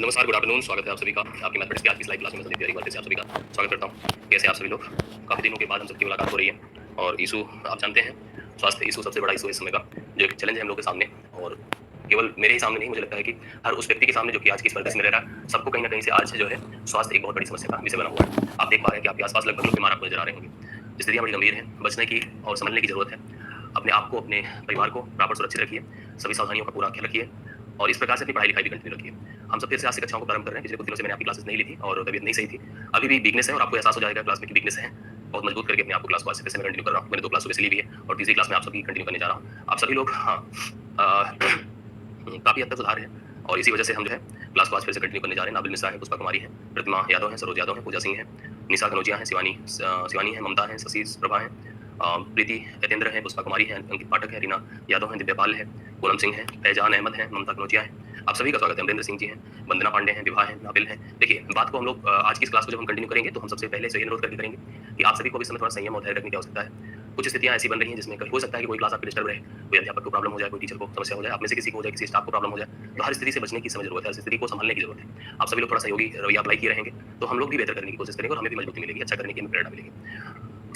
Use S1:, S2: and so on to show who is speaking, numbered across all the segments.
S1: नमस्कार, good afternoon. स्वागत है आप सभी का आपकी मैथमेटिक्स की आज की लाइव क्लास में। मैं संदीप एक बार फिर से आप सभी का स्वागत करता हूं। कैसे आप सभी लोग? काफ़ी दिनों के बाद हम सबकी मुलाकात हो रही है और इशू आप जानते हैं, स्वास्थ्य इशू सबसे बड़ा इशू है इस समय का, जो एक चैलेंज है हम लोग के सामने। और केवल मेरे ही सामने नहीं, मुझे लगता है कि हर उस व्यक्ति के सामने जो कि आज की इस परिस्थिति में रह रहा है, सबको कहीं न कहीं से आज जो है स्वास्थ्य एक बहुत बड़ी समस्या का विषय बना हुआ है। आप देख पा रहे हैं कि आपके आस-पास लगभग लोग बीमार आपको नज़र आ रहे होंगे। स्थितियाँ बड़ी गंभीर हैं, बचने की और संभलने की ज़रूरत है। अपने आप को, अपने परिवार को प्रॉपर सुरक्षित रखिए, सभी सावधानियों का पूरा ख्याल रखिए और इस प्रकार से अपनी पढ़ाई-लिखाई भी कंटिन्यू रखिए। हम सब फिर से आज से कक्षाओं को प्रारंभ कर रहे हैं। पिछले कुछ दिनों से मैंने आपकी क्लासेस नहीं ली थी और तबीयत नहीं सही थी। अभी भी वीकनेस है और आपको एहसास हो जाएगा क्लास में कि वीकनेस है। बहुत मजबूत करके अपने आप को क्लास को आज से फिर से मैं कंटिन्यू कर रहा हूँ। मैंने 2 क्लास सुबह से ली हुई है और तीसरी क्लास में आप सभी कंटिन्यू करने जा रहा हूँ। आप सभी लोग काफ़ी हद तक सुधार है और इसी वजह से हम जो है क्लास को आज फिर से कंटिन्यू करने जा रहे हैं। नाबिल मिश्रा है, पुष्पा कुमारी है, प्रतिमा यादव है, सरोज यादव है, पूजा सिंह है, निशा कनौजिया है, शिवानी है, ममता है, शशि प्रभा है, प्रीति यतेंद्र है, पुष्पा कुमारी है, अंकित पाठक है, रीना यादव है, दिव्यपाल है, पूनम सिंह है, फैजान अहमद है, ममता कनौजिया है। आप सभी का स्वागत है। अमरिंदर सिंह जी हैं, वंदना पांडे हैं, विभा है, नाबिल है। देखिए, बात को हम लोग आज की इस क्लास को जब हम कंटिन्यू करेंगे तो हम सबसे पहले से ये अनुरोध करके करेंगे कि आप सभी को भी इस समय थोड़ा संयम और धैर्य रखने की आवश्यकता है। कुछ स्थितियां ऐसी बन रही हैं जिसमें कभी हो सकता है कि कोई क्लास आपकी डिस्टर्ब रहे, कोई अध्यापक को प्रॉब्लम हो जाए, कोई टीचर को समस्या हो जाए, आप में से किसी को हो जाए, किसी स्टाफ को प्रॉब्लम हो जाए। तो हर स्थिति से बचने की समय जरूरत है, हर स्थिति को संभालने की जरूरत है। आप सभी लोग थोड़ा सहयोगी रवैया अप्लाई किए रहेंगे तो हम लोग भी बेहतर करने की कोशिश करेंगे और हमें भी मजबूती मिलेगी, अच्छा करने की हमें प्रेरणा मिलेगी।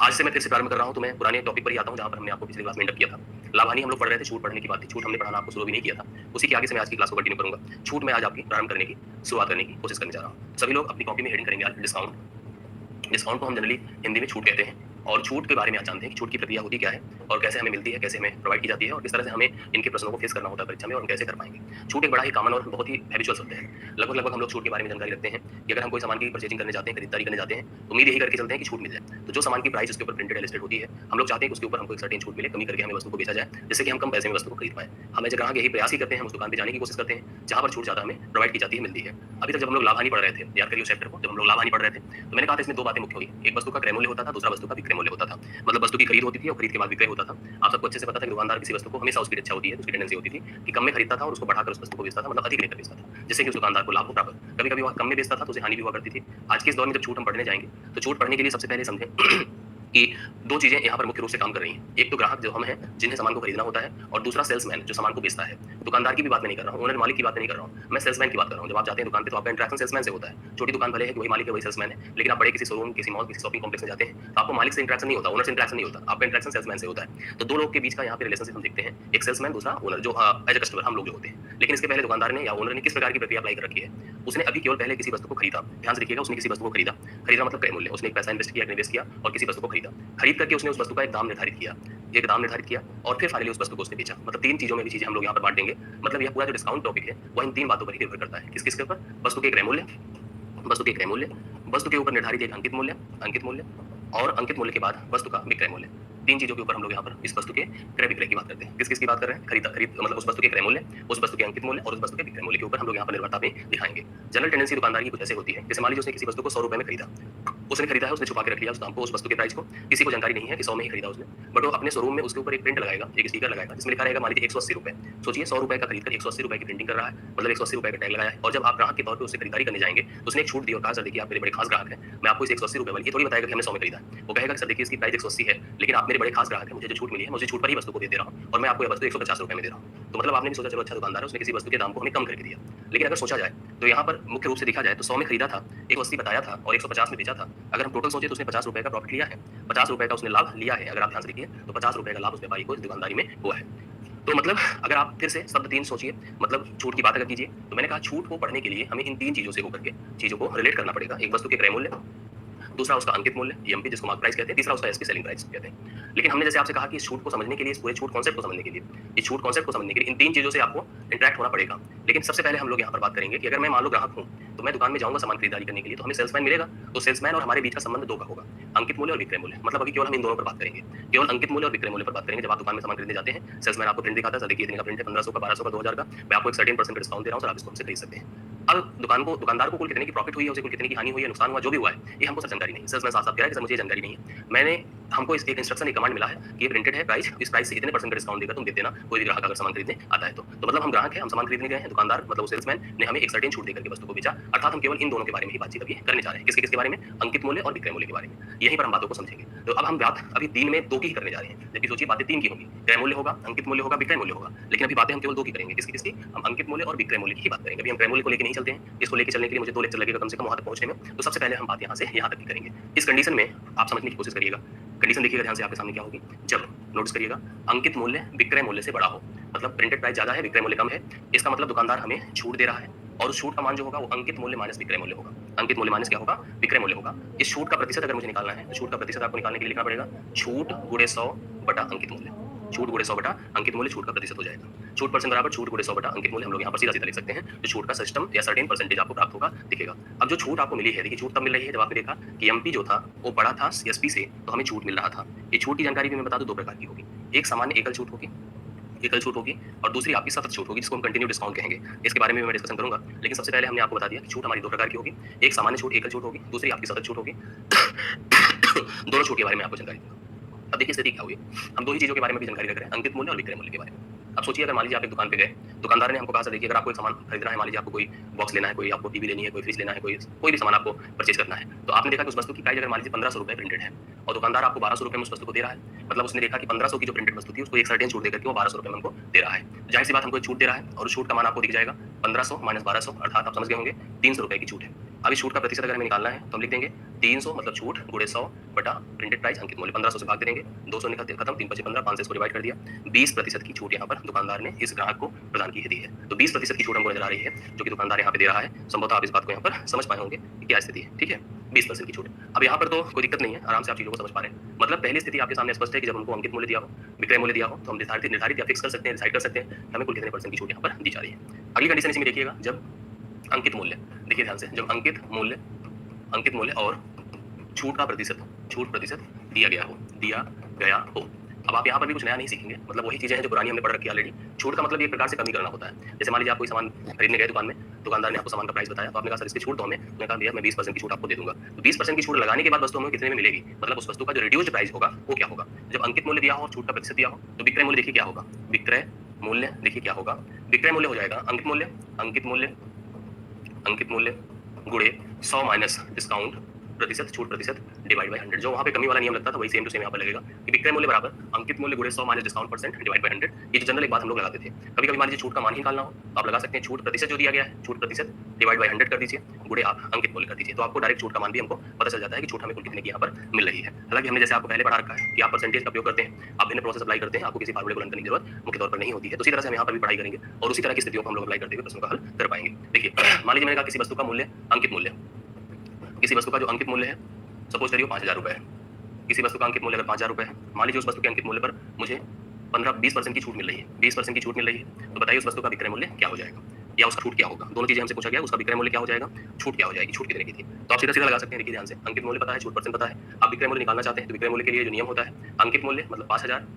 S1: आज से मैं फिर से प्रारंभ कर रहा हूं, तो मैं पुराने टॉपिक पर ही आता हूं जहां पर हमने आपको पिछली क्लास में इंटअप किया था। लाभानी हम लोग पढ़ रहे थे, छूट पढ़ने की बात थी। छूट हमने पढ़ाना आपको शुरू भी नहीं किया था, उसी के आगे से मैं आज की क्लास को कंटिन्यू करूंगा। छूट मैं आज आपकी प्रारंभ करने की शुरुआत करने की कोशिश करने जा रहा हूं। सभी लोग अपनी कॉपी में हेडिंग करेंगे आज डिस्काउंट। डिस्काउंट को हम जनरली हिंदी में छूट कहते हैं और छूट के बारे में आज जानते हैं कि छूट की प्रक्रिया होती क्या है और कैसे हमें मिलती है, कैसे हमें प्रोवाइड की जाती है और किस तरह से हमें इनके प्रश्नों को फेस करना होता है परीक्षा में और हम कैसे कर पाएंगे। छूट एक बड़ा ही कॉमन और बहुत ही हैबिचुअल शब्द है। लगभग हम लोग छूट के बारे में जानकारी रखते हैं कि अगर हम कोई सामान की परचेजिंग करने जाते हैं, खरीदारी करने जाते हैं, तो उम्मीद यही करके चलते हैं कि छूट मिल जाए। तो जो सामान की प्राइस उसके ऊपर प्रिंटेड लिस्टेड होती है, हम लोग चाहते हैं कि उसके ऊपर हमको एक सर्टेन छूट मिले, कमी करके हमें वस्तु को बेचा जाए, जिससे कि हम कम पैसे में वस्तु को खरीद पाएं। हम एज ग्राहक यही प्रयास ही करते हैं, हम उस दुकान पे जाने की कोशिश करते हैं जहां पर छूट ज्यादा हमें प्रोवाइड की जाती है, मिलती है। अभी तक जब हम लोग लाभानी पढ़ रहे थे, याद करिए उस चैप्टर को, जब हम लोग लाभानी पढ़ रहे थे तो मैंने कहा था इसमें 2 बातें मुख्य हुई। एक वस्तु का क्रय मूल्य होता था, दूसरा वस्तु का विक्रय मूल्य होता था। मतलब वस्तु की खरीद होती थी और खरीद के बाद विक्रय होता था। आप सबको अच्छे से पता था कि दुकानदार किसी वस्तु को हमेशा उसकी इच्छा होती है, उसकी टेंडेंसी होती थी कि कम में खरीदता था और उसको बढ़ाकर उस वस्तु को बेचता था, मतलब अधिक रेट पर बेचता था, जिससे कि उस दुकानदार को लाभ हो प्राप्त। कभी-कभी वह कम में बेचता था तो उसे हानि भी हुआ करती थी। आज के इस दौर में जब छूट हम पढ़ने जाएंगे तो छूट पढ़ने के लिए सबसे पहले समझें कि 2 चीजें यहाँ पर मुख्य रूप से काम कर रही हैं। एक तो ग्राहक जो हम हैं, जिन्हें सामान को खरीदना होता है, और दूसरा सेल्समैन जो सामान को बेचता है। दुकानदार की भी बात मैं नहीं कर रहा हूँ, ओनर मालिक की बात नहीं कर रहा हूँ, मैं सेल्समैन की बात कर रहा हूँ। जब आप जाते हैं दुकान पे तो आपका इंटरेक्शन सेल्समैन से होता है। छोटी दुकान भले है कि वही मालिक है, वही सेल्समैन है, लेकिन आप बड़े किसी शोरूम, किसी मॉल, किसी शॉपिंग कॉम्प्लेक्स में जाते हैं तो आपको मालिक से इंटरेक्शन नहीं होता, ओनर से इंटरेक्शन नहीं होता, आपका इंटरेक्शन सेल्समैन से होता है। तो 2 लोग के बीच का यहाँ पे रिलेशनशिप हम देखते हैं, एक सेल्समैन, दूसरा ओनर, जो एज अ कस्टमर हम लोग जो होते हैं। लेकिन इसके पहले दुकानदार ने या ओनर ने किस प्रकार की प्रक्रिया अप्लाई कर रखी है? उसने अभी केवल पहले किसी वस्तु को खरीदा। ध्यान से देखिएगा, उसने किसी वस्तु को खरीदा। खरीदा मतलब क्रय मूल्य। उसने एक पैसा इन्वेस्ट किया, निवेश किया और किसी वस्तु को खरीदा। खरीद करके उसने उस वस्तु का एक दाम निर्धारित किया, और फिर फाइनली उस वस्तु को उसने बेचा। मतलब 3 चीजों में भी चीजें हम लोग यहाँ पर बांट देंगे। मतलब यह पूरा जो डिस्काउंट टॉपिक है वह इन 3 बातों पर ही निर्भर करता है। किस-किस के ऊपर? वस्तु के क्रय मूल्य, वस्तु के क्रय मूल्य, वस्तु के ऊपर निर्धारित एक अंकित मूल्य और अंकित मूल्य के बाद वस्तु का विक्रय मूल्य। 3 चीजों के ऊपर हम लोग यहाँ पर इस वस्तु के क्रय विक्रय की बात करते हैं। किस-किस की बात कर रहे हैं? खरीद मतलब उस वस्तु के क्रय मूल्य, उस वस्तु के अंकित मूल्य और उस वस्तु के विक्रय मूल्य के ऊपर हम लोग यहाँ पर निर्भरता में दिखाएंगे। जनरल टेंडेंसी दुकानदार की कुछ ऐसे होती है, जैसे मान लीजिए उसने किसी वस्तु को 100 रुपए में खरीदा। उसने खरीदा है, उसने छुपा के रख लिया उस दाम को, उस वस्तु के प्राइस को। किसी को जानकारी नहीं है कि 100 में ही खरीदा उसने, बट वो अपने शोरूम में उसके ऊपर एक प्रिंट लगाएगा, एक स्टिकर लगाएगा जिसमें लिखा रहेगा मान लीजिए 180 रुपए। सोचिए 100 रुपए का खरीद कर 180 रुपए की प्रिंटिंग कर रहा है, मतलब 180 रुपए का टैग लगाया है। और जब आप ग्राहक के तौर पे उससे खरीदारी करने जाएंगे तो उसने एक छूट दी और कहा सर देखिए आप मेरे बड़े खास ग्राहक हैं, मैं आपको इसे 180 रुपए वाली, ये थोड़ी बताएगा कि हमने 100 में खरीदा है। वो कहेगा कि सर देखिए इसकी प्राइस 180 है, लेकिन आप मेरे बड़े खास ग्राहक हैं, मुझे जो छूट मिली है मैं उसी छूट पर ही वस्तु को दे रहा हूँ और मैं आपको ये वस्तु 150 रुपए में दे रहा हूँ। तो मतलब आपने भी सोचा चलो अच्छा दुकानदार है, उसने किसी वस्तु के दाम को हमें कम करके दिया। लेकिन अगर सोचा जाए तो यहाँ पर मुख्य रूप से देखा जाए तो 100 में खरीदा था, 180 बताया था और 150 में बेचा था। अगर हम टोटल सोचे तो उसने 50 रुपए का प्रॉफिट लिया है, 50 रुपए का उसने लाभ लिया है। अगर आप ध्यान से देखिए तो 50 रुपए का लाभ उस व्यापारी को इस दुकानदारी में हुआ है। तो मतलब अगर आप फिर से शब्द 3 सोचिए, मतलब छूट की बात अगर कीजिए तो मैंने कहा छूट को पढ़ने के लिए हमें इन 3 चीजों से होकर के चीजों को रिलेट करना पड़ेगा। एक वस्तु के क्रय मूल्य, दूसरा उसका अंकित मूल्य ईएमपी जिसको मार्क प्राइस कहते हैं, तीसरा उसका एसपी सेलिंग प्राइस कहते हैं। लेकिन हमने जैसे आपसे कहा कि इस छूट को समझने के लिए, इस पूरे छूट कॉन्सेप्ट को समझने के लिए, इस छूट कॉन्सेप्ट को समझने के लिए इन 3 चीजों से आपको इंटरेक्ट होना पड़ेगा। लेकिन सबसे पहले हम लोग यहाँ पर बात करेंगे कि अगर मैं मान लो ग्राहक हूँ तो मैं दुकान में जाऊंगा सामान खरीदारी करने के लिए, तो हमें सेल्समैन मिलेगा। तो सेल्समैन और हमारे बीच का संबंध 2 का होगा, अंकित मूल्य और विक्रय मूल्य। मतलब अभी केवल हम इन दोनों पर बात करेंगे, केवल अंकित मूल्य और विक्रय मूल्य पर बात करेंगे। जब आप दुकान में सामान खरीदने जाते हैं, सेल्समैन आपको प्रिंट दिखाता है, सर देखिए इतने का प्रिंट है, 1500 का, 1200 का, 2000 का, मैं आपको एक सर्टेन % का डिस्काउंट दे रहा हूं सर, आप इसको हमसे खरीद सकते हैं। अब दुकानदार को कुल कितने की प्रॉफिट हुई है, उसे कुल कितने की हानि हुई है, नुकसान हुआ, जो भी हुआ है, ये हमको सब जानकारी नहीं है। सेल्समैन साफ-साफ कह रहा है कि सर मुझे ये जानकारी नहीं है। मैंने हमको इस एक इंस्ट्रक्शन, एक कमांड मिला है कि ये प्रिंटेड है प्राइस, इस प्राइस से इतने परसेंट का डिस्काउंट देकर तुम दे देना कोई भी ग्राहक अगर सामान खरीदने आता है तो मतलब हम ग्राहक हैं, हम सामान खरीदने गए हैं, दुकानदार मतलब वो सेल्समैन ने हमें एक सर्टेन छूट देकर के वस्तु को बेचा, अर्थात हम केवल इन दोनों के बारे में ही बातचीत अभी करने जा रहे हैं। किसके किसके बारे में? अंकित मूल्य और विक्रय मूल्य के बारे में। यहीं पर हम बातों को समझेंगे। तो अब हम बात अभी 3 में 2 की ही करने जा रहे हैं, जबकि सोचिए बातें 3 की होंगी, क्रय मूल्य होगा, अंकित मूल्य होगा, विक्रय मूल्य होगा, लेकिन अभी बातें हम केवल 2 की करेंगे। किसकी किसकी? हम अंकित मूल्य और विक्रय मूल्य की ही बात करेंगे। अभी हम क्रय मूल्य को लेकर नहीं चलते हैं, इसको लेकर चलने के लिए मुझे 2 लेक्चर लगेगा कम से कम वहां तक पहुंचने में। तो सबसे पहले हम बात यहाँ से यहाँ तक की करेंगे। इस कंडीशन में आप समझने की कोशिश करिएगा, कंडीशन देखिएगा ध्यान से, आपके सामने क्या होगी। जब नोटिस करिएगा अंकित मूल्य विक्रय मूल्य से बड़ा हो, मतलब प्रिंटेड प्राइस ज्यादा है, विक्रय मूल्य कम है, इसका मतलब दुकानदार हमें छूट दे रहा है और उस छूट का मान जो होगा वो अंकित मूल्य माइनस विक्रय मूल्य होगा। अंकित मूल्य माइनस क्या होगा? विक्रय मूल्य होगा। इस छूट का प्रतिशत अगर मुझे निकालना है तो छूट का प्रतिशत आपको निकालने के लिए लिखना पड़ेगा छूट गुणे 100 बटा अंकित मूल्य। छूट गुणे 100 बटा अंकित मूल्य छूट का प्रतिशत हो जाएगा। छूट परसेंट बराबर छूट गुणे 100 बटा अंकित मूल्य। हम लोग यहाँ पर सीधा सीधा लिख सकते हैं, जो छूट का सिस्टम या सर्टेन परसेंटेज आपको प्राप्त होगा दिखेगा। अब जो छूट आपको मिली है, देखिए छूट तब मिल रही है जब आपने देखा कि एमपी जो था वो बड़ा था एसपी से, तो हमें छूट मिल रहा था। ये छूट की जानकारी भी मैं बता दूं 2 प्रकार की होगी। एक सामान्य एकल छूट होगी, एकल छूट होगी, और दूसरी आपकी सतत छूट होगी, जिसको हम कंटिन्यू डिस्काउंट कहेंगे। इसके बारे में मैं डिस्कशन करूंगा, लेकिन सबसे पहले हमने आपको बता दिया कि छूट हमारी 2 प्रकार की होगी। एक सामान्य छूट एकल छूट होगी, दूसरी आपकी सतत छूट होगी। दोनों छूट के बारे में आपको जानकारी दूंगा। अब देखिए स्थिति क्या हुई, हम 2 ही चीजों के बारे में भी जानकारी रख रहे हैं, अंकित मूल्य और विक्रय मूल्य के बारे में। अब सोचिए अगर मान लीजिए आप एक दुकान पे गए, दुकानदार ने हमको कहा, सर देखिए अगर आपको एक सामान खरीदना है, मान लीजिए आपको कोई बॉक्स लेना है, कोई आपको टीवी लेनी है, कोई फ्रिज लेना है, कोई भी सामान आपको परचेज करना है, तो आपने देखा कि उस वस्तु की प्राइस अगर मान लीजिए 1500 रुपए प्रिंटेड है और दुकानदार आपको 1200 रुपए में उस वस्तु को दे रहा है, मतलब उसने देखा कि 1500 की जो प्रिंटेड वस्तु थी उसको एक सर्टेन छूट देकर के वो 1200 रुपए में हमको दे रहा है। जाहिर सी बात हमको एक छूट दे रहा है और उस छूट का मान आपको दिख जाएगा 1500 माइनस 1200, अर्थात आप समझ गए होंगे 300 रुपए की छूट है। अब इस छूट का प्रतिशत अगर हमें निकालना है तो हम लिख देंगे 300 मतलब छूट गुणे 100 बटा प्रिंटेड प्राइस अंकित मूल्य। 1500 से भाग दे देंगे, 200 निकल खत्म, 3 5 15, 5 से इसको डिवाइड कर दिया। 20% की छूट यहाँ पर दुकानदार ने इस ग्राहक को प्रदान की दी है। तो 20% की छूट हमको नजर आ रही है जो कि दुकानदार यहाँ पे दे रहा है। संभवतः आप इस बात को यहाँ पर समझ पाए होंगे कि क्या स्थिति है, ठीक है। 20% की छूट। अब यहाँ पर तो कोई दिक्कत नहीं है, आराम से आप चीजों को समझ पा रहे हैं। मतलब पहली स्थिति आपके सामने स्पष्ट है कि जब हमको अंकित मूल्य दिया हो, विक्रय मूल्य दिया हो, तो हम निर्धारित या फिक्स कर सकते हैं, डिसाइड कर सकते हैं हमें कुल कितने परसेंट की छूट यहाँ पर दी जा रही है। अगली कंडीशन इसी में देखिएगा, जब अंकित मूल्य, देखिए ध्यान से, जब अंकित मूल्य और छूट प्रतिशत दिया गया हो। अब आप यहाँ पर भी कुछ नया नहीं सीखेंगे, मतलब वही चीजें हैं जो पुरानी हमने पढ़ रखी है ऑलरेडी। छूट का मतलब एक प्रकार से कमी करना होता है। जैसे मान लीजिए आप कोई सामान खरीदने गए दुकान में, दुकानदार ने आपको सामान का प्राइस बताया, तो आपने कहा सर इसकी छूट दो हमें, उन्होंने कहा भैया मैं 20% की छूट आपको दे दूंगा। तो 20% की छूट लगाने के बाद वस्तु हमें कितने में मिलेगी, मतलब उस वस्तु का जो रिड्यूस्ड प्राइस होगा वो क्या होगा। जब अंकित मूल्य दिया हो और छूट का प्रतिशत दिया हो तो विक्रय मूल्य देखिए क्या होगा, विक्रय मूल्य देखिए क्या होगा, विक्रय मूल्य हो जाएगा अंकित मूल्य गुणे 100 माइनस डिस्काउंट प्रतिशत छूट प्रतिशत डिवाइड बाय 100। जो वहां पे कमी वाला नियम लगता था वही सेम टू सेम यहाँ पर लगेगा कि विक्रय मूल्य बराबर अंकित मूल्य गुणे 100 minus discount percent divide by 100। ये जो जनरल एक बात हम लोग लगाते थे। कभी कभी मान लीजिए छूट का मान ही निकालना हो तो आप लगा सकते हैं छूट प्रतिशत जो दिया गया है, छूट प्रतिशत डिवाइड बाय 100 कर दीजिए, गुणे आप अंकित मूल्य कर दीजिए, तो आपको डायरेक्ट छूट का मान भी हमको पता चल जाता है कि छूट हमें कुल कितने की यहाँ पर मिल रही है। हालांकि हमने जैसे आपको पहले पढ़ा रखा है कि आप परसेंटेज का उपयोग करते हैं, आप भिन्न प्रोसेस अप्लाई करते हैं, आपको किसी फार्मूले को करने की जरूरत मुख्य तौर पर नहीं होती है। तो उसी तरह से हम यहाँ पर भी पढ़ाई करेंगे और उसी तरह की स्थितियों को हम लोग अप्लाई करते हुए प्रश्नों का हल कर पाएंगे। देखिए मान लीजिए मैंने कहा किसी वस्तु का मूल्य अंकित मूल्य, किसी वस्तु का जो अंकित मूल्य है सपोज करिए 5000 रुपए है। किसी वस्तु का अंकित मूल्य अगर 5000 रुपए है, मान लीजिए उस वस्तु के अंकित मूल्य पर मुझे 15-20% की छूट मिल रही है, 20% की छूट मिल रही है, तो बताइए उस वस्तु का विक्रय मूल्य क्या हो जाएगा या उसका छूट क्या होगा। दोनों चीजें हमसे पूछा गया, उसका विक्रय मूल्य क्या हो जाएगा, छूट क्या हो जाएगी, छूट कितने की थी। तो आप सीधा सीधा लगा सकते हैं, देखिए ध्यान से, अंकित मूल्य पता है, छूट परसेंट पता है, आप विक्रय मूल्य निकालना चाहते हैं तो विक्रय मूल्य के लिए जो नियम होता है, अंकित मूल्य मतलब 5000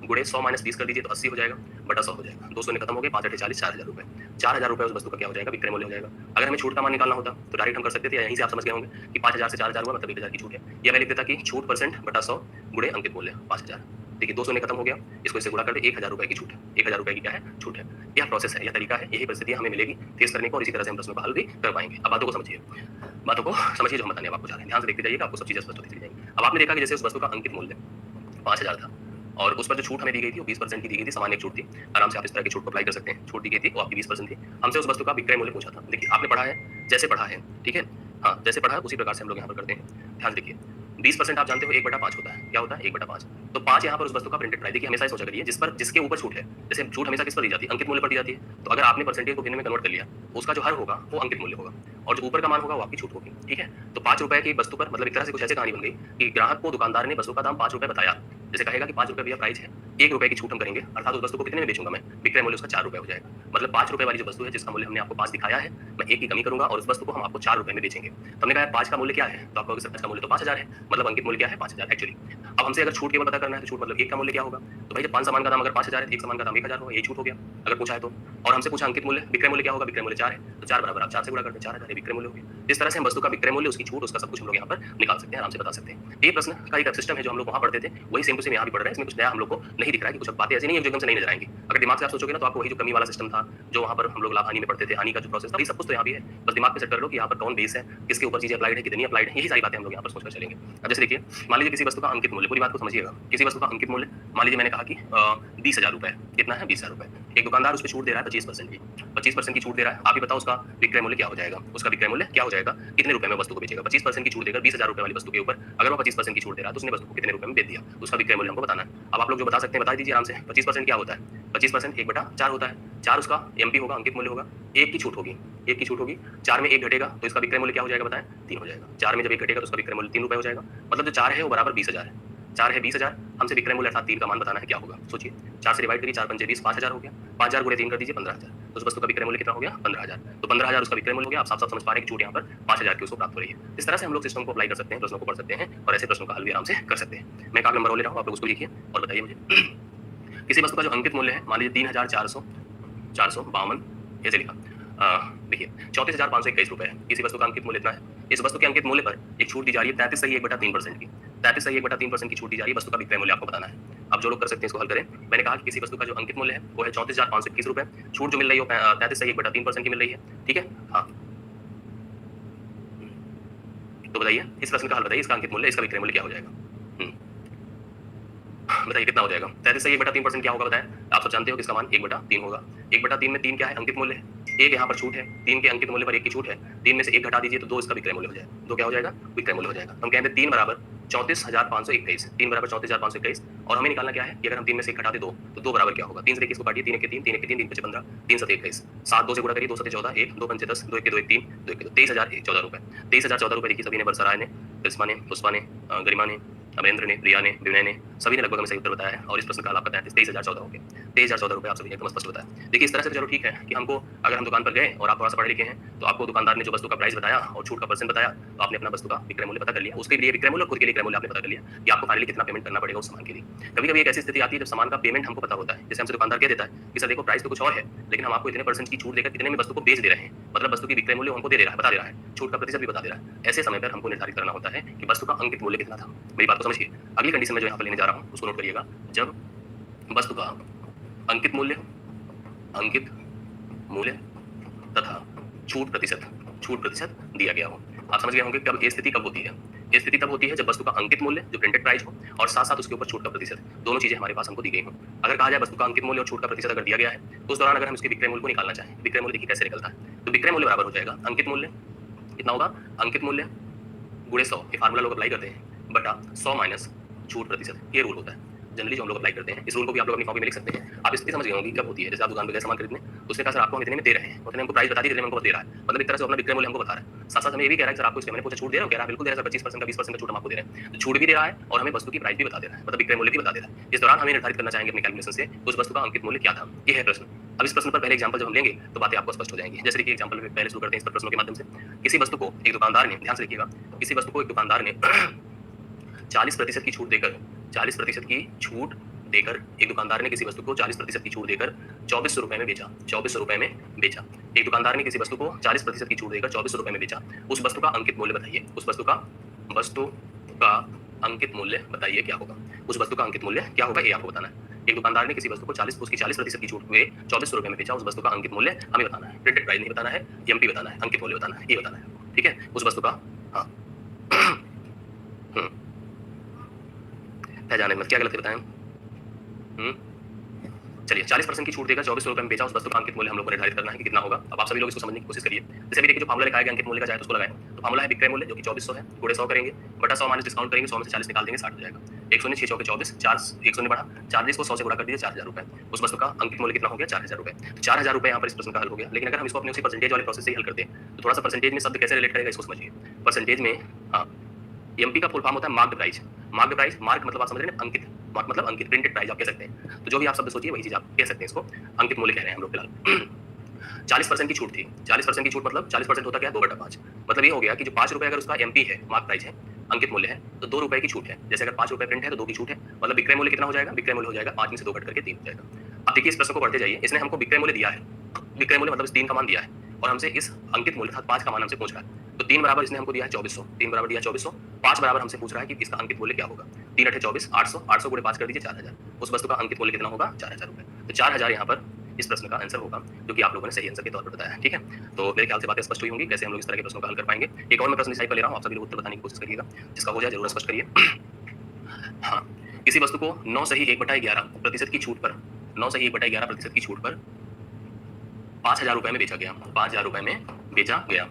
S1: गुणे 100 माइनस 20 कर दीजिए तो 80 हो जाएगा, बटा 100 हो जाएगा, 200 ने खत्म हो गए, 5 8 40, 4000 रुपए। 4000 रुपए उस वस्तु का क्या हो जाएगा, विक्रय मूल्य हो जाएगा। अगर हमें छूट का मान निकालना होता तो डायरेक्ट हम कर सकते थे, यहीं से आप समझ गए होंगे कि 5000 से 4000 हुआ मतलब 1000 की छूट है, या मैं लिख देता कि छूट परसेंट बटा 100 गुणे अंकित मूल्य 5000। देखिए 200 ने खत्म हो गया, इसको इससे गुणा कर दे, 1000 रुपए की छूट है, 1000 रुपए की क्या है, छूट है। यह प्रोसेस है, यह तरीका है, यही परिस्थितियां हमें मिलेगी फेस करने को और इसी तरह से हम प्रश्नों का हल भी कर पाएंगे। अब बातों को समझिए जो हम बताने आपको जा रहे हैं, ध्यान से देखते जाइएगा, आपको सब चीजें स्पष्ट होती चली जाएंगी। अब आपने देखा कि जैसे उस वस्तु का अंकित मूल्य 5000 था और उस पर जो छूट हमें दी गई थी वो 20% की दी गई थी, सामान्य छूट थी। आराम से आप इस तरह की छूट को अप्लाई कर सकते हैं। छूट दी गई थी वो आपकी 20% थी, हमसे उस वस्तु का विक्रय मूल्य पूछा था। देखिए आपने पढ़ा है, जैसे पढ़ा है, ठीक है, हाँ जैसे पढ़ा है उसी प्रकार से हम लोग यहाँ पर करते हैं। ध्यान देखिए 20% आप जानते हो 1/5 होता है, क्या होता है 1/5, तो 5 यहाँ पर उस वस्तु का प्रिंटेड प्राइस। देखिए हमेशा सोचा करिए जिसके ऊपर छूट है, जैसे छूट हमेशा किस पर दी जाती है, अंकित मूल्य पर दी जाती है, तो अगर आपने परसेंटेज को भिन्न में कन्वर्ट कर लिया उसका जो हर होगा वो अंकित मूल्य होगा और जो ऊपर का मान होगा वो आपकी छूट होगी, ठीक है। तो 5 रुपए की वस्तु पर मतलब एक तरह से कुछ ऐसी कहानी बन गई कि ग्राहक को दुकानदार ने वस्तु का दाम 5 रुपए बताया, जैसे कहेगा कि 5 रुपए भैया प्राइस है, 1 रुपए की छूट हम करेंगे, अर्थात उस वस्तु को कितने में बेचूंगा मैं, विक्रय मूल्य उसका 4 रुपए हो जाएगा। मतलब 5 रुपए वाली जो वस्तु है जिसका मूल्य हमने आपको 5 दिखाया है, मैं 1 की कमी करूंगा और उस वस्तु को हम आपको 4 रुपए में बेचेंगे। तो हमने कहा 5 का मूल्य क्या है, तो आपको अगर 5 का मूल्य तो 5000 है, मतलब अंकित मूल्य क्या है 5000 एक्चुअली। अब हमसे अगर छूट केवल पता करना है तो छूट मतलब 1 का मूल्य क्या होगा, तो भाई जब 5 सामान का दाम अगर 5000 है, 1 सामान का दाम 1000 होगा, यही छूट हो गया अगर पूछा है तो। और हमसे पूछा अंकित मूल्य, विक्रय मूल्य क्या होगा, विक्रय मूल्य 4 है, तो 4 बराबर आप 4 से गुणा कर दें, 4000 विक्रय मूल्य हो गया। इस तरह से हम वस्तु का विक्रय मूल्य, उसकी छूट, उसका सब कुछ हम लोग यहाँ पर निकाल सकते हैं, आराम से बता सकते हैं। ये प्रश्न का एक सिस्टम है जो हम लोग वहाँ पढ़ते थे, वही सेम टू सेम यहाँ भी पढ़ रहे हैं। इसमें कुछ नया हम लोग को नहीं दिख रहा है कि कुछ बातें ऐसी नहीं है जो एकदम से नहीं नजर आएंगी। अगर दिमाग से आप सोचोगे ना तो आपको वही जो कमी वाला सिस्टम था, जो वहाँ पर हम लोग लाभ हानि में पढ़ते थे, हानि का जो प्रोसेस था, वही सब कुछ तो यहाँ भी है। बस दिमाग में सेट कर लो कि यहाँ पर कौन बेस है, किसके ऊपर चीजें अप्लाइड है, कितनी अप्लाइड है, यही सारी बातें हम लोग यहाँ पर सोचकर चलेंगे। अब जैसे देखिए, मान लीजिए किसी वस्तु का अंकित मूल्य, पूरी बात को समझिएगा, किसी वस्तु का अंकित मूल्य मान लीजिए मैंने कहा कि 20,000 रुपए, कितना है 20,000 रुपए। एक दुकानदार उस पर छूट दे रहा है 25% की, 25% की छूट दे रहा है। आप ही बताओ उसका विक्रय मूल्य क्या हो जाएगा, उसका विक्रय मूल्य क्या हो जाएगा, कितने रुपए में वस्तु को बेचेगा। 25% की छूट देकर 20,000 रुपए वाली वस्तु के ऊपर अगर वो 25% की छूट दे रहा है तो उसने वस्तु को कितने रुपए में बेच दिया, उसका विक्रय मूल्य हमको बताना है। अब आप लोग जो बता सकते हैं बता दीजिए आराम से। 25% क्या होता है, 25% 1/4 होता है। 4 उसका एमपी होगा, अंकित मूल्य होगा। 1 की छूट होगी, 1 की छूट होगी, 4 में 1 घटेगा तो इसका विक्रय मूल्य क्या हो जाएगा बताएं, 3 हो जाएगा। 4 में जब 1 घटेगा तो उसका विक्रय मूल्य 3 रुपए हो जाएगा। मतलब जो 4 है वो बराबर 20,000 है। 4 है 20,000, हमसे विक्रय मूल्य अर्थात 3 का मान बताना है, क्या होगा सोचिए। 4 से डिवाइड करिए, 4 पंचे 20, 5,000 हो गया। 5,000 गुणे 3 कर दीजिए 15,000, तो उस वस्तु का विक्रय मूल्य कितना हो गया 15,000। तो 15,000 उसका विक्रय मूल्य हो गया। आप साफ साफ समझ पा रहे हैं कि छूट यहाँ पर 5,000 की उसको प्राप्त हो रही है। इस तरह से हम लोग सिस्टम को अप्लाई कर सकते हैं, प्रश्नों को पढ़ सकते हैं और ऐसे प्रश्नों का हल भी आराम से कर सकते हैं। मैं एक नंबर और ले रहा हूँ, आप लोग उसको लिखिए और बताइए मुझे। किसी वस्तु का जो अंकित मूल्य है, मान लीजिए 3,452 ऐसे लिखा, देखिए 34,521 रुपए है। किसी वस्तु का अंकित मूल्य इतना है। इस वस्तु के अंकित मूल्य पर एक छूट दी जा रही है 33.1/3% की। 33.1/3% की छूट दी जा रही है। वस्तु का विक्रय मूल्य आपको बताना है। अब जो लोग कर सकते हैं इसको हल करें। मैंने कहा कि किसी वस्तु का जो अंकित मूल्य है वो है 34,521 रुपए। छूट जो मिल रही है 33.1/3% की मिल रही है, ठीक है। हाँ, तो बताइए इस प्रश्न का हल बताइए, इसका अंकित मूल्य, इसका विक्रय मूल्य क्या हो जाएगा। बताइए कितना हो जाएगा। 33.1/3% क्या होगा बताएं। आप सब जानते हो कि इसका मान 1/3 होगा। 1/3 में 3 क्या है, अंकित मूल्य है। 1 यहाँ पर छूट है, 3 के अंकित मूल्य पर 1 की छूट है। 3 में से 1 घटा दीजिए तो 2 इसका विक्रय मूल्य हो जाएगा। 2 क्या हो जाएगा, विक्रय मूल्य हो जाएगा। हम कहते हैं 3 बराबर 34,521, 3 बराबर 34,521। और हमें निकालना क्या है कि अगर हम 3 में से 1 घटा दे 2 तो 2 बराबर क्या होगा। 3 से देखिए इसको काटिए, 3 1 3, 3 1 3, 3 5 15, 3 7 21, 7 2 से गुणा करिए, 2 7 14, 1 2 5 10, 2 1 2 1 3, 2 1 2, 23,014 रुपए। 23,014 रुपए देखिए सभी ने, बरसराय ने, करिश्मा ने, पुष्पा ने, गरिमा ने, अमरेंद्र ने, रिया ने, विनय ने, सभी ने लगभग हमें सही उत्तर बताया है। और इस प्रश्न का आपका 23,014 हो गया। 23,014 रुपए आप सभी एकदम स्पष्ट बताया। देखिए इस तरह से चलो ठीक है कि हमको, अगर हम दुकान पर गए और आप थोड़ा सा पढ़े लिखे हैं तो आपको दुकानदार ने जो वस्तु का प्राइस बताया और छूट का परसेंट बताया, तो आपने अपना वस्तु का विक्रय मूल्य पता कर लिया। उसके लिए विक्रय मूल्य, खुद के लिए विक्रय मूल्य आपने पता कर लिया कि आपको फाइनली कितना पेमेंट करना पड़ेगा उस सामान के लिए। कभी कभी एक ऐसी स्थिति आती है जब सामान का पेमेंट हमको पता होता है। जैसे हमसे दुकानदार कह देता है कि सर देखो प्राइस तो कुछ और है, लेकिन हम आपको इतने परसेंट की छूट देकर इतने में वस्तु को बेच दे रहे हैं। मतलब वस्तु की विक्रय मूल्य हमको दे दे रहा है, बता दे रहा है, छूट का प्रतिशत भी बता दे रहा है। ऐसे समय पर हमको निर्धारित करना होता है कि वस्तु का अंकित मूल्य कितना था। मेरी बात को समझिए। अगली कंडीशन में जो यहाँ पर लेने जा रहा हूँ उसको नोट करिएगा। जब वस्तु का अंकित मूल्य, अंकित मूल्य तथा छूट प्रतिशत दिया गया हो। आप समझ गए होंगे कब ये स्थिति कब होती है। ये स्थिति तब होती है जब वस्तु का अंकित मूल्य जो प्रिंटेड प्राइस हो और साथ साथ उसके ऊपर छूट का प्रतिशत, दोनों चीजें हमारे पास हमको दी गई हो। अगर कहा जाए वस्तु का अंकित मूल्य और छूट का प्रतिशत अगर दिया गया है तो उस दौरान अगर हम इसके विक्रय मूल्य को निकालना चाहें, विक्रय मूल्य देखिए कैसे निकलता है। तो विक्रय मूल्य बराबर हो जाएगा अंकित मूल्य, कितना होगा, अंकित मूल्य गुणे 100, ये फार्मूला लोग अप्लाई करते हैं, बटा 100 माइनस छूट प्रतिशत, ये रूल होता है जनरली जो हम लोग अप्लाई करते हैं। इस रूल को भी आप लोग अपनी कॉपी में लिख सकते हैं। आप इसकी समझ गए होंगे कब होती है। जैसे आप दुकान पे गए सामान खरीदने, तो उसने कहा सर आपको हम इतने में दे रहे हैं, उतने हमको प्राइस बता दी, इतने में हमको दे रहा है। मतलब एक तरह से अपना विक्रय मूल्य हमको बता रहा है। साथ साथ हमें ये भी कह रहा है सर आपको इसमें, मैंने पूछा छूट दे रहे हो, कह रहा है बिल्कुल दे रहा है सर, 25% का 20% का छूट हम आपको दे रहे हैं। तो छूट भी दे रहा है और हमें वस्तु की प्राइस भी बता दे रहा है, मतलब विक्रय मूल्य भी बता दे रहा है। इस दौरान हमें निर्धारित करना चाहेंगे अपने कैलकुलेशन से उस वस्तु का अंकित मूल्य क्या था। ये है प्रश्न। अब इस प्रश्न पर पहले एग्जांपल जब हम लेंगे तो बातें आपको स्पष्ट हो जाएंगी। जैसे कि एग्जांपल पहले शुरू करते हैं इस पर प्रश्नों के माध्यम से। किसी वस्तु को एक दुकानदार ने, ध्यान से देखिएगा, किसी वस्तु को एक दुकानदार ने 40% की छूट देकर, 40% की छूट देकर, एक दुकानदार ने किसी वस्तु को 40% की छूट देकर 2400 रुपए में बेचा। 2400 रुपए में बेचा। एक दुकानदार ने किसी वस्तु को 40% की छूट देकर 2400 रुपए में बेचा। उस वस्तु का अंकित मूल्य बताइए। उस वस्तु का अंकित मूल्य बताइए क्या होगा। उस वस्तु का अंकित मूल्य क्या होगा ये आपको बताना है। एक दुकानदार ने किसी वस्तु को 40% की छूट में 2400 रुपए में बेचा। उस वस्तु का अंकित मूल्य हमें बताना है। प्रिंटेड प्राइस नहीं बताना है, एमपी बताना है, अंकित मूल्य बताना है, ये बताना है, ठीक है। उस वस्तु का, हाँ जाने मत, क्या गलत बताएं। चलिए 40% की छूट देकर 2400 रुपए में बेचा। उस वस्तु का अंकित मूल्य हम लोग को निर्धारित करना है कि कितना होगा। अब आप सभी लोग इसको समझने की कोशिश करिए। जैसे भी देखिए जो फार्मूला लिखा है अंकित मूल्य का, चाहे उसको लगाएं। तो फार्मूला है विक्रय मूल्य जो कि 2400 है, गुणे 100 करेंगे, बटा 100 माइनस डिस्काउंट करेंगे, 100 में से 40 निकाल देंगे, 60 हो जाएगा। 1 शून्य 6 चौके 24, 4 1 शून्य बढ़ा, 40 को 100 से गुणा कर दीजिए, 4000 रुपए। उस वस्तु का अंकित मूल्य कितना हो गया, 4000 रुपए। तो 4000 रुपए यहाँ पर इस प्रश्न का हल हो गया। लेकिन अगर हम इसको अपने उसी परसेंटेज वाले प्रोसेस से ही हल करते हैं तो थोड़ा सा परसेंटेज में शब्द कैसे रिलेट करेगा इसको समझिए। परसेंटेज में, हाँ एमपी का फुल फॉर्म होता है marked price. Marked price, mark मतलब आप समझ रहे हैं, अंकित, मार्क मतलब अंकित, प्रिंटेड प्राइस आप कह सकते हैं। तो जो भी आप शब्द सोचिए वही चीज आप कह सकते हैं, इसको अंकित मूल्य कह रहे हैं हम लोग फिलहाल। 40% की छूट थी। 40% की छूट मतलब 40% होता क्या है, 2/5। मतलब ये हो गया कि जो 5 रुपए अगर उसका एमपी है, मार्क प्राइस है, अंकित मूल्य है, तो 2 रुपए की छूट है। जैसे अगर 5 रुपए प्रिंट है तो 2 की छूट है, मतलब विक्रय मूल्य कितना हो जाएगा, विक्रय मूल्य हो जाएगा 5 में से 2 घट करके 3 हो जाएगा। अब देखिए इस प्रश्न को पढ़ते जाइए, इसने हमको विक्रय मूल्य दिया है, विक्रय मूल्य मतलब इस 3 का मान दिया है, और हमसे इस अंकित मूल्य अर्थात 5 का मान हमसे पूछ रहा है। तो 3 बराबर इसने हमको दिया है 2400, 3 बराबर दिया 2400, 5 बराबर हमसे पूछ रहा है कि इसका अंकित मूल्य क्या होगा। 3 8 24, 800, 800 गुणे 5 कर दीजिए 4000। उस वस्तु का अंकित मूल्य कितना होगा, 4000 रुपए। तो 4000 यहाँ पर इस प्रश्न का आंसर होगा, जो कि आप लोगों ने सही आंसर के तौर पर बताया है। ठीक है, तो मेरे ख्याल से बातें स्पष्ट हुई होंगी कैसे हम लोग इस तरह के प्रश्नों का हल कर पाएंगे। एक और मैं प्रश्न डिसाइड कर ले रहा हूँ, आप सभी लोग उत्तर बताने की कोशिश करिएगा, जिसका हो जाए जरूर स्पष्ट करिए। हाँ, किसी वस्तु को 9 सही 1/11% की छूट पर, 9 सही 1/11% की छूट पर 5000 रुपए में बेचा गया, 5000 रुपए में बेचा गया।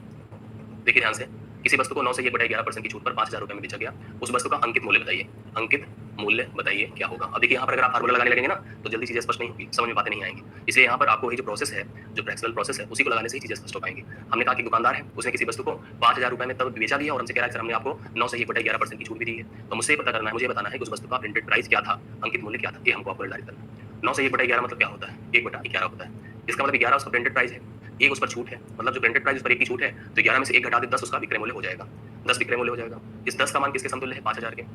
S1: देखिए ध्यान से, किसी वस्तु को 9 से 1/11% की छूट पर 5000 रुपए में बेचा गया, उस वस्तु का अंकित मूल्य बताइए, अंकित मूल्य बताइए क्या होगा। अब देखिए यहाँ पर अगर आप फार्मूला लगाने लगेंगे ना तो जल्दी चीजें स्पष्ट नहीं होगी, समझ में बातें नहीं आएंगी। इसलिए यहाँ पर आपको वही जो प्रोसेस है, जो फ्रैक्शनल प्रोसेस है, उसी को लगाने से ही चीजें स्पष्ट हो पाएंगी। हमने कहा कि दुकानदार है, उसने किसी वस्तु को 5000 रुपए में तब बेचा भी है और हमसे कह रहा है सर हमने आपको 9 से 1/11% की छूट भी दी है। तो मुझसे पता करना है, मुझे बताना है कि उस वस्तु का प्रिंटेड प्राइस क्या था, अंकित मूल्य क्या था, ये हमको आपको निर्धारित करना है। 9 से 1/11 मतलब क्या होता है, 1/11 होता है, इसका मतलब 11 उसका प्रिंटेड प्राइस है, एक उस पर छूट है, मतलब जो प्रिंटेड प्राइस उस पर एक की छूट है, तो 11 में से 1 घटा दे 10 उसका विक्रय मूल्य हो जाएगा, 10 विक्रय मूल्य हो जाएगा। इस 10 का मान किसके समतुल्य है, 5000 के।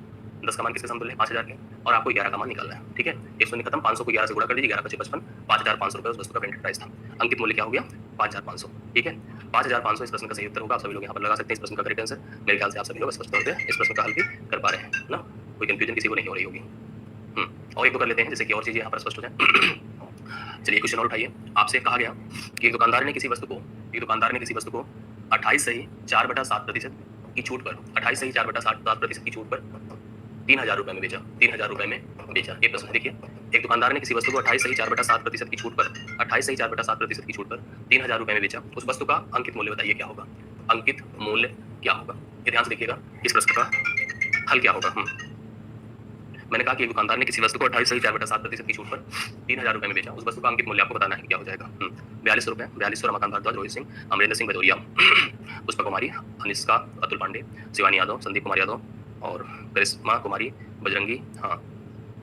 S1: 10 का मान किसके समतुल्य है, 5000 के, और आपको 11 का मान निकालना है। ठीक है, 100 खत्म, 500 को 11 से गुणा कर दीजिए, 11 पचे 55, 5500 रुपए उस वस्तु का प्रिंटेड प्राइस था। अंकित मूल्य क्या हो गया, 5500। ठीक है, 5500 इस प्रश्न का सही उत्तर होगा। आप सभी लोग यहाँ पर लगा सकते हैं इस प्रश्न का करेक्ट आंसर। मेरे ख्याल से आप सभी लोग स्पष्ट तौर पे इस प्रश्न का हल भी कर पा रहे हैं ना, कोई कंफ्यूजन किसी को नहीं हो रही होगी। और एक दो कर लेते हैं जिससे कि और चीजें यहाँ पर स्पष्ट हो जाए। चलिए क्वेश्चन और उठाइए। आपसे कहा गया कि एक दुकानदार ने किसी वस्तु को 28 सही 4/7% की छूट पर, 28 सही 4/7% की छूट पर 3000 रुपए में बेचा, 3000 रुपए में बेचा। ये प्रश्न देखिए, एक दुकानदार ने किसी वस्तु को 28 सही 4/7% की छूट पर, 28 सही 4/7% की छूट पर 3000 रुपए में बेचा, उस वस्तु का अंकित मूल्य बताइए क्या होगा, अंकित मूल्य क्या होगा। ये ध्यान से देखिएगा इस प्रश्न का हल क्या होगा। मैंने कहा कि एक दुकानदार ने किसी वस्तु को 28 सही 4/7% की छूट पर 3000 रुपए में बेचा, उस वस्तु का अंकित मूल्य आपको बताना है क्या हो जाएगा। 42 रुपए, 42 रमाकांत भारद्वाज, रोहित सिंह, अमरेंद्र सिंह भदौरिया, पुष्पा कुमारी, अनिष्का, अतुल पांडे, शिवानी यादव, संदीप कुमार यादव और करिश्मा कुमारी, बजरंगी। हाँ,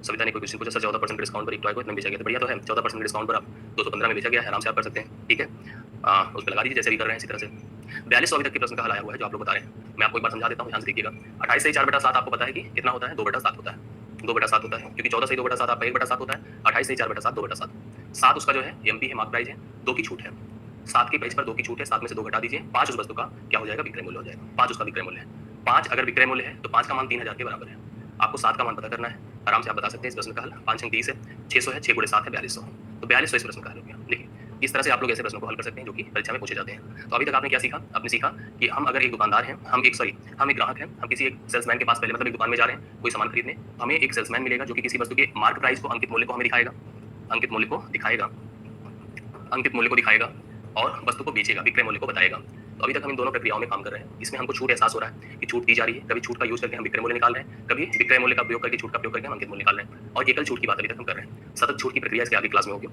S1: सविता ने कोई क्वेश्चन पूछा सर 14% डिस्काउंट पर एक टॉय को इतना बेचा गया, तो बढ़िया तो है, 14% डिस्काउंट पर आप 215 में बेचा गया है, आराम से आप कर सकते हैं। ठीक है, उस पर लगा दीजिए जैसे भी कर रहे हैं इसी तरह से। 42 अभी तक के प्रश्न का हल आया हुआ है जो आप लोग बता रहे हैं, मैं आपको एक बार समझा देता हूँ, ध्यान से देखिएगा। 28 सही 4/7 आपको पता है कि कितना होता है, 2/7 होता है, 2/7 होता है, क्योंकि 14 सही 2/7 आपका 1/7 होता है, 28 सही 4/7 2/7। 7 उसका जो है एमपी है, मार्क प्राइस है, 2 की छूट है, 7 के प्राइस पर 2 की छूट है, 7 में से 2 घटा दीजिए, 5 उस वस्तु का क्या हो जाएगा, विक्रय मूल्य हो जाएगा। 5 उसका विक्रय मूल्य है, 5 अगर विक्रय मूल्य है तो 5 का मान 3000 के बराबर है। आपको 7 का मान पता करना है, आराम से आप बता सकते हैं इस प्रश्न का हल। 5 30 है, 600 है, 6 गुणे 7 है 4200, तो 4200 इस प्रश्न का हल हो गया। देखिए इस तरह से आप लोग ऐसे प्रश्नों को हल कर सकते हैं जो कि परीक्षा में पूछे जाते हैं। तो अभी तक आपने क्या सीखा, आपने सीखा कि हम अगर एक दुकानदार हैं, हम एक ग्राहक हैं, हम किसी एक सेल्समैन के पास पहले मतलब एक दुकान में जा रहे हैं कोई सामान खरीदने, तो हमें एक सेल्समैन मिलेगा जो कि किसी वस्तु के मार्क प्राइस को, अंकित मूल्य को हमें दिखाएगा, अंकित मूल्य को दिखाएगा, अंकित मूल्य को दिखाएगा और वस्तु को बेचेगा, विक्रय मूल्य को बताएगा। तो अभी तक हम इन दोनों प्रक्रियाओं में काम कर रहे हैं। इसमें हमको छूट एहसास हो रहा है कि छूट दी जा रही है, कभी छूट का यूज करके हम विक्रय मूल्य निकाल रहे हैं, कभी विक्रय मूल्य का उपयोग करके, छूट का उपयोग करके हम अंकित मूल्य निकाल रहे हैं, और एकल छूट की बात अभी तक हम कर रहे हैं। सतत छूट की प्रक्रिया इसके आगे क्लास में होगी।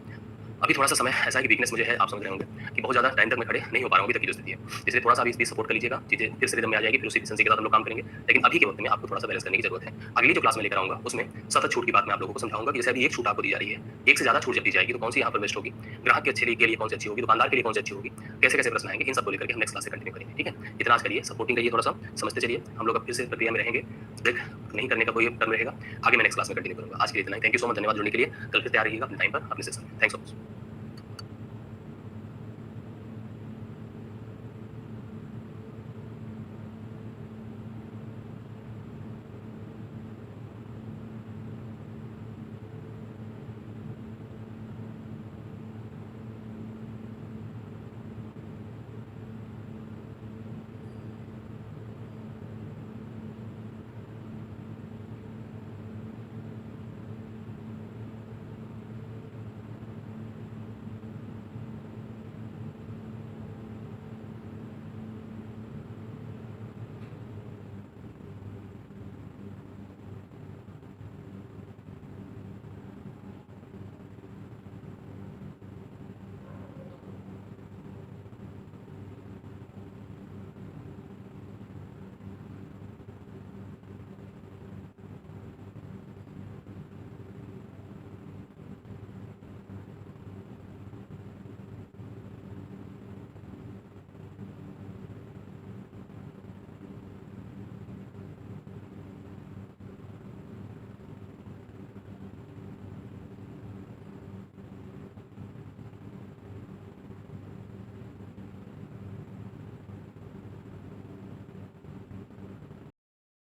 S1: अभी थोड़ा सा समय ऐसा है कि वीकनेस मुझे है, आप समझ रहे होंगे कि बहुत ज्यादा टाइम तक मैं खड़े नहीं हो पा रहा हूँ, अभी तक की जो स्थिति है, इसलिए थोड़ा सा अभी सपोर्ट कर लीजिएगा, चीजें फिर से रिदम में आ जाएगी, फिर उसी एफिशिएंसी के साथ हम लोग काम करेंगे। लेकिन अभी के वक्त में आपको थोड़ा सा बैलेंस करने की जरूरत है। अगली जो क्लास में लेकर आऊंगा उसमें सतत छूट की बात मैं आप लोगों को समझाऊंगा कि जैसे अभी एक छूट आपको दी जा रही है, एक से ज्यादा छूट जब दी जाएगी तो कौन सी यहाँ पर बेस्ट होगी, ग्राहक के अच्छे के लिए कौन सी अच्छी होगी, दुकानदार के लिए कौन सी अच्छी होगी, कैसे कैसे प्रश्न आएंगे, इन सब को लेकर के हम नेक्स्ट क्लास से कंटिन्यू करेंगे। ठीक है, इतना आज करिए, सपोर्टिंग करिए, थोड़ा सा समझते चलिए, हम लोग अब फिर से प्रक्रिया में रहेंगे, ब्रेक नहीं करने का कोई टर्म रहेगा, आगे मैं नेक्स्ट क्लास में कंटिन्यू करूंगा। आज के लिए इतना ही, थैंक यू सो मच, धन्यवाद जुड़ने के लिए। कल फिर तैयार रहिएगा अपने टाइम पर अपने सेशन में। Thanks so much.